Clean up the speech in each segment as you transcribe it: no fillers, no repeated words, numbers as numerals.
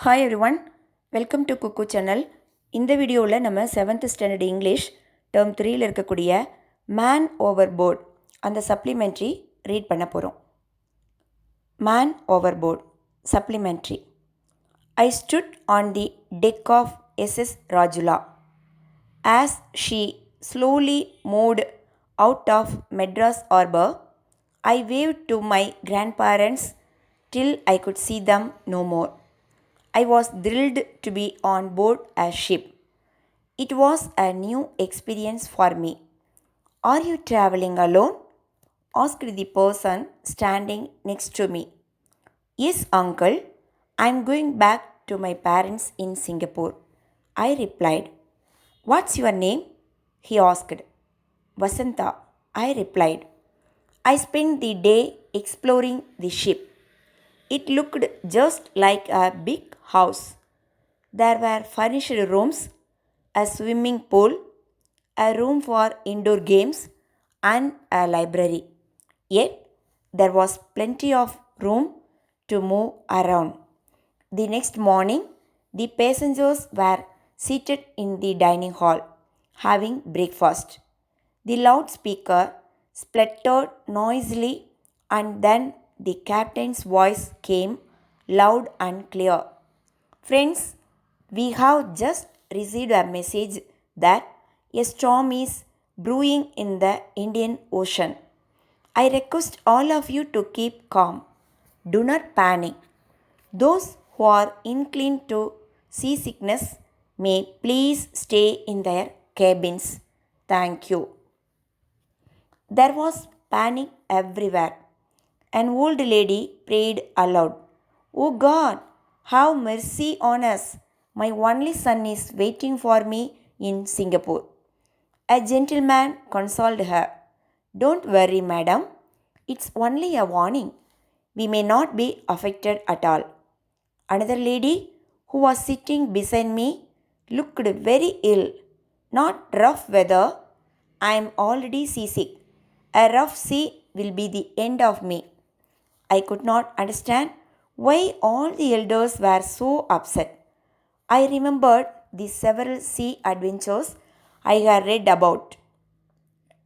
Hi everyone, welcome to குக்கு channel. இந்த வீடியோவில் நம்ம 7th ஸ்டாண்டர்ட் இங்கிலீஷ் டேர்ம் 3ல் இருக்கக்கூடிய மேன் ஓவர்போர்ட் அந்த சப்ளிமெண்ட்ரி ரீட் பண்ண போகிறோம். Man overboard supplementary. I stood on the deck of SS Rajula as she slowly moved out of Madras Harbour. I waved to my grandparents till I could see them no more. I was thrilled to be on board a ship. It was a new experience for me. Are you traveling alone? Asked the person standing next to me. Yes, uncle. I'm going back to my parents in Singapore. I replied. What's your name? He asked. Vasanta, I replied. I spent the day exploring the ship. It looked just like a big house. There were furnished rooms, a swimming pool, a room for indoor games, and a library. Yet, there was plenty of room to move around. The next morning, the passengers were seated in the dining hall, having breakfast. The loudspeaker spluttered noisily, and then the captain's voice came loud and clear. Friends, we have just received a message that a storm is brewing in the Indian Ocean. I request all of you to keep calm. Do not panic. Those who are inclined to seasickness may please stay in their cabins. Thank you. There was panic everywhere. An old lady prayed aloud. Oh God, have mercy on us. My only son is waiting for me in Singapore. A gentleman consoled her. Don't worry, madam. It's only a warning. We may not be affected at all. Another lady who was sitting beside me looked very ill. Not rough weather. I am already seasick. A rough sea will be the end of me. I could not understand why all the elders were so upset. I remembered the several sea adventures I had read about.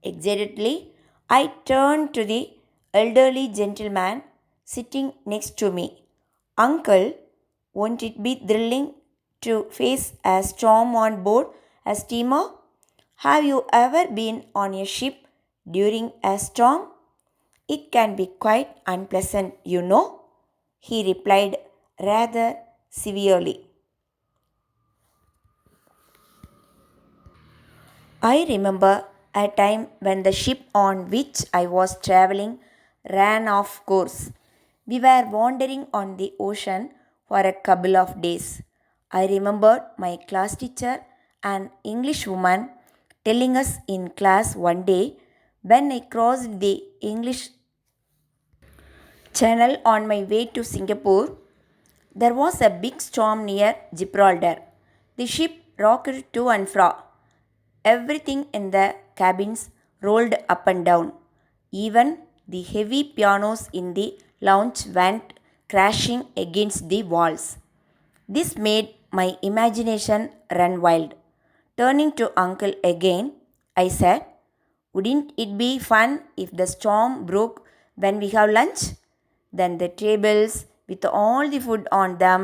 Excitedly, I turned to the elderly gentleman sitting next to me. Uncle, won't it be thrilling to face a storm on board a steamer? Have you ever been on a ship during a storm? It can be quite unpleasant, you know, he replied rather severely. I remember a time when the ship on which I was traveling ran off course. We were wandering on the ocean for a couple of days. I remembered my class teacher, an English woman, telling us in class one day when I crossed the English Channel on my way to Singapore. There was a big storm near Gibraltar. The ship rocked to and fro. Everything in the cabins rolled up and down. Even the heavy pianos in the lounge went crashing against the walls. This made my imagination run wild. Turning to Uncle again, I said, wouldn't it be fun if the storm broke when we have lunch? Then the tables with all the food on them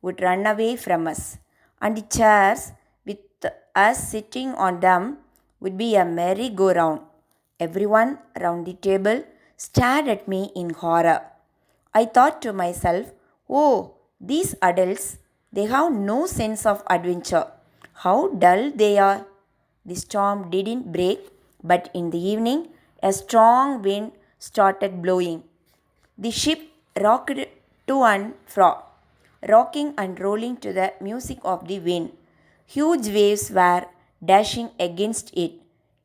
would run away from us, and the chairs with us sitting on them would be a merry-go-round. Everyone round the table stared at me in horror. I thought to myself, oh, these adults, they have no sense of adventure. How dull they are. The storm didn't break, but in the evening, a strong wind started blowing. The ship rocked to and fro, rocking and rolling to the music of the wind. Huge waves were dashing against it.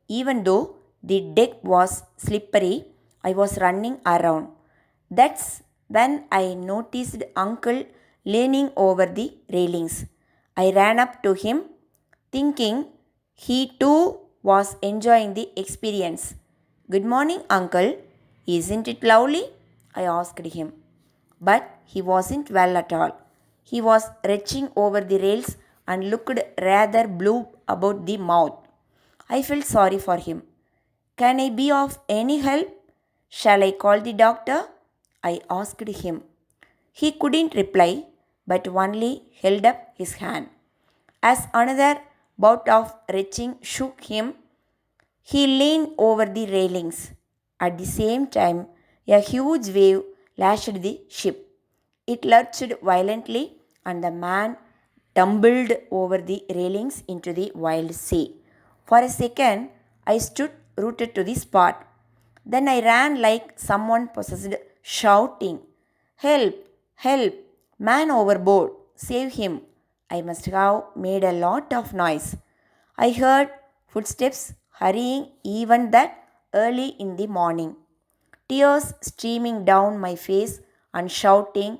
Even though the deck was slippery, I was running around. That's when I noticed Uncle leaning over the railings. I ran up to him, thinking he too was enjoying the experience. Good morning, Uncle. Isn't it lovely? I asked him. But he wasn't well at all. He was retching over the rails and looked rather blue about the mouth. I felt sorry for him. Can I be of any help? Shall I call the doctor? I asked him. He couldn't reply, but only held up his hand. As another bout of retching shook him, he leaned over the railings. At the same time, a huge wave lashed the ship. It lurched violently, and the man tumbled over the railings into the wild sea. For a second, I stood rooted to the spot. Then I ran like someone possessed, shouting, "Help! Help! Man overboard! Save him!" I must have made a lot of noise. I heard footsteps hurrying even that early in the morning, tears streaming down my face, and shouting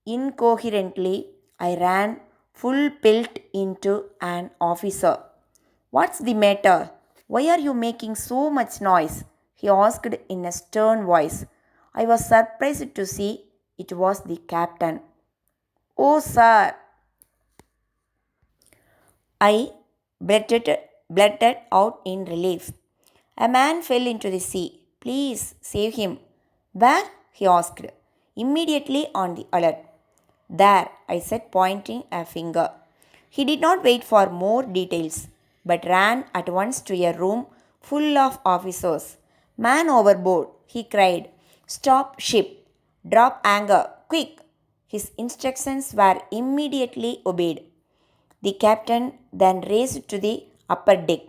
incoherently. I ran full pelt into an officer. "What's the matter? Why are you making so much noise?" he asked in a stern voice. I was surprised to see it was the captain. "Oh, sir," I blurted out in relief. "A man fell into the sea. Please save him." "Where?" he asked, immediately on the alert. "There," I said, pointing a finger. He did not wait for more details, but ran at once to a room full of officers. "Man overboard," he cried. "Stop ship. Drop anchor. Quick!" His instructions were immediately obeyed. The captain then raced to the upper deck.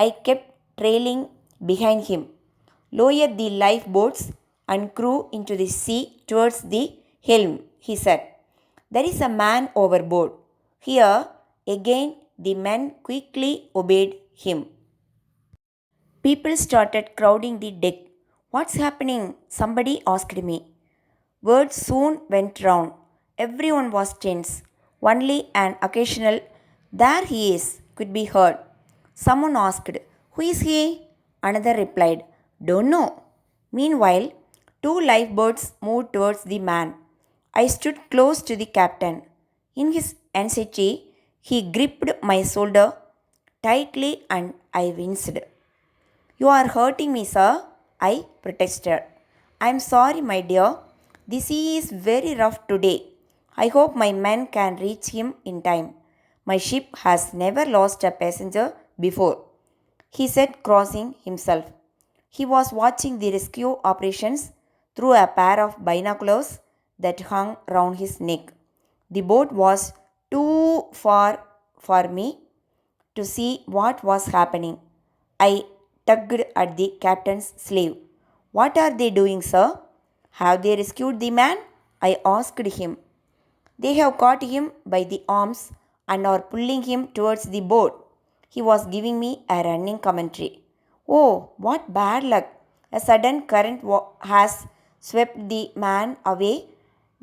I kept trailing behind him. "Lower the lifeboats and crew into the sea towards the helm," he said. "There is a man overboard." Here again the men quickly obeyed him. People started crowding the deck. "What's happening?" somebody asked me. Word soon went round. Everyone was tense. Only an occasional "There he is" could be heard. Someone asked, "Who is he?" Another replied, "Don't know." Meanwhile, two lifeboats moved towards the man. I stood close to the captain. In his anxiety, he gripped my shoulder tightly and I winced. "You are hurting me, sir," I protested. "I am sorry, my dear. The sea is very rough today. I hope my men can reach him in time. My ship has never lost a passenger before," he said, crossing himself. He was watching the rescue operations through a pair of binoculars that hung round his neck. The boat was too far for me to see what was happening. I tugged at the captain's sleeve. "What are they doing, sir?" "Have they rescued the man?" I asked him. "They have caught him by the arms and are pulling him towards the boat." He was giving me a running commentary. "Oh, what bad luck! A sudden current has swept the man away,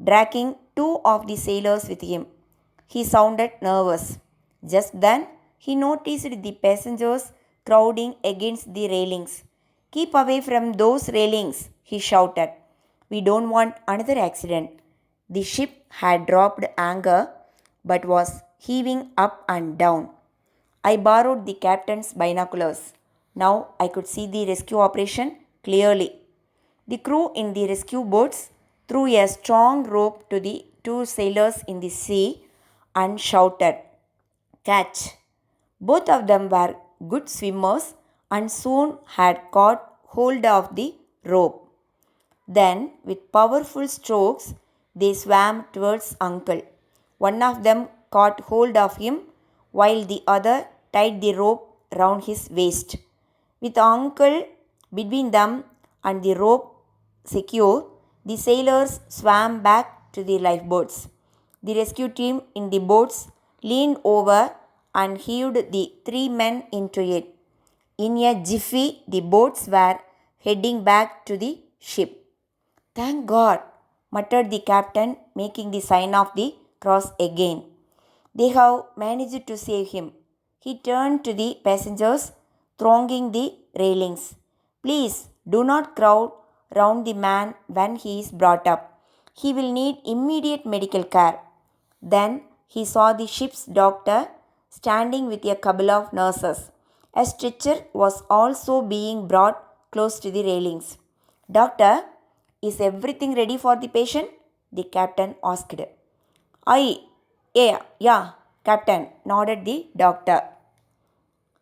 dragging two of the sailors with him." He sounded nervous. Just then, he noticed the passengers crowding against the railings. "Keep away from those railings," he shouted. "We don't want another accident." The ship had dropped anchor but was heaving up and down. I borrowed the captain's binoculars. Now I could see the rescue operation clearly. The crew in the rescue boats threw a strong rope to the two sailors in the sea and shouted, "Catch!" Both of them were good swimmers and soon had caught hold of the rope. Then, with powerful strokes, they swam towards Uncle. One of them caught hold of him, while the other tied the rope round his waist. With Uncle between them and the rope secure, the sailors swam back to the lifeboats. The rescue team in the boats leaned over and heaved the three men into it. In a jiffy, the boats were heading back to the ship. "Thank God," muttered the captain, making the sign of the cross again. "They have managed to save him." He turned to the passengers thronging the railings. "Please do not crowd round the man when he is brought up. He will need immediate medical care." Then he saw the ship's doctor standing with a couple of nurses. A stretcher was also being brought close to the railings. Doctor, is everything ready for the patient? The captain asked. I, yeah, Captain, nodded the doctor.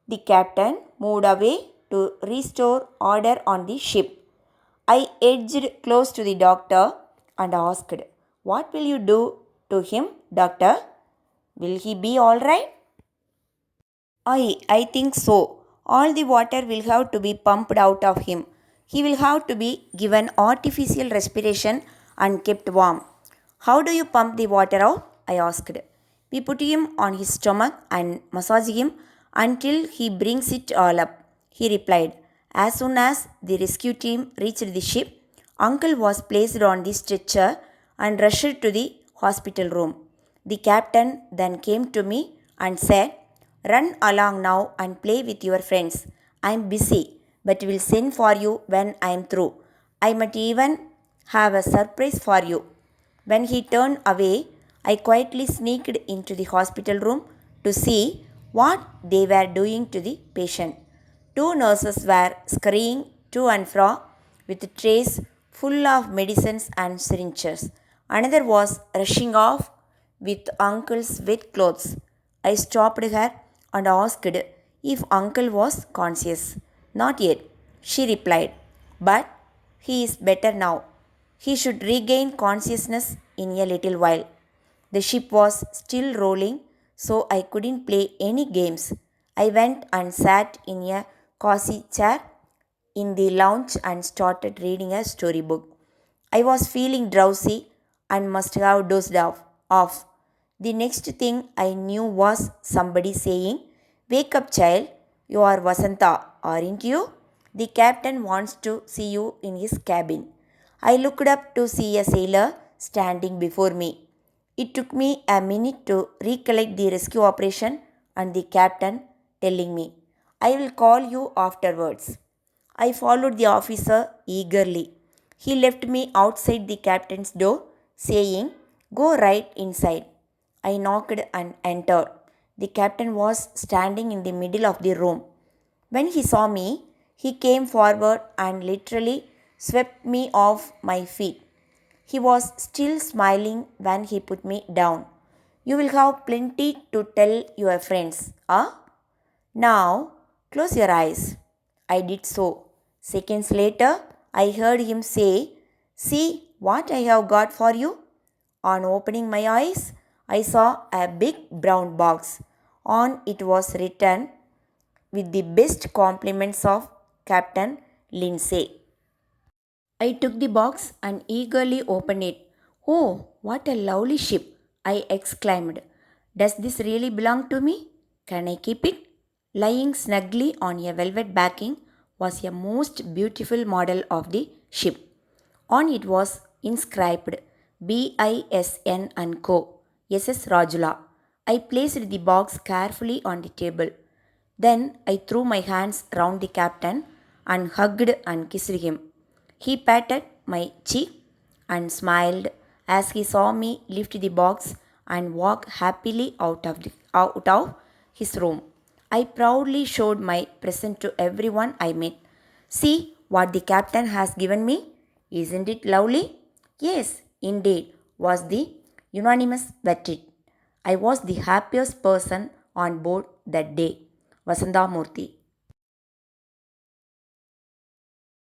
The captain moved away to restore order on the ship. I edged close to the doctor and asked, what will you do to him, doctor? Will he be all right? I think so. All the water will have to be pumped out of him. He will have to be given artificial respiration and kept warm. How do you pump the water out? I asked. We put him on his stomach and massage him until he brings it all up, he replied. As soon as the rescue team reached the ship, Uncle was placed on the stretcher and rushed to the hospital room. The captain then came to me and said, run along now and play with your friends. I am busy, but will send for you when I am through. I might even have a surprise for you. When he turned away, I quietly sneaked into the hospital room to see what they were doing to the patient. Two nurses were scurrying to and fro with trays full of medicines and syringes. Another was rushing off with Uncle's wet clothes. I stopped her and asked if Uncle was conscious. Not yet, she replied, but he is better now. He should regain consciousness in a little while. The ship was still rolling, so I couldn't play any games. I went and sat in a cozy chair in the lounge and started reading a storybook. I was feeling drowsy and must have off. The next thing I knew was somebody saying, wake up, child, you are Vasanta, aren't you? The captain wants to see you in his cabin. I looked up to see a sailor standing before me. It took me a minute to recollect the rescue operation and the captain telling me, I will call you afterwards. I followed the officer eagerly. He left me outside the captain's door, saying, go right inside. I knocked and entered. The captain was standing in the middle of the room. When he saw me, he came forward and literally swept me off my feet. He was still smiling when he put me down. You will have plenty to tell your friends, ah? Now, close your eyes. I did so. Seconds later, I heard him say, see what I have got for you? On opening my eyes, I saw a big brown box. On it was written, with the best compliments of Captain Lindsay. I took the box and eagerly opened it. Oh, what a lovely ship! I exclaimed. Does this really belong to me? Can I keep it? Lying snugly on a velvet backing was a most beautiful model of the ship. On it was inscribed BISN and Co. SS Rajula. I placed the box carefully on the table. Then I threw my hands round the captain and hugged and kissed him. He patted my cheek and smiled as he saw me lift the box and walk happily out of his room. I proudly showed my present to everyone I met. See what the captain has given me. Isn't it lovely? Yes, indeed, was the unanimous verdict. I was the happiest person on board that day. Vasanta Murthy.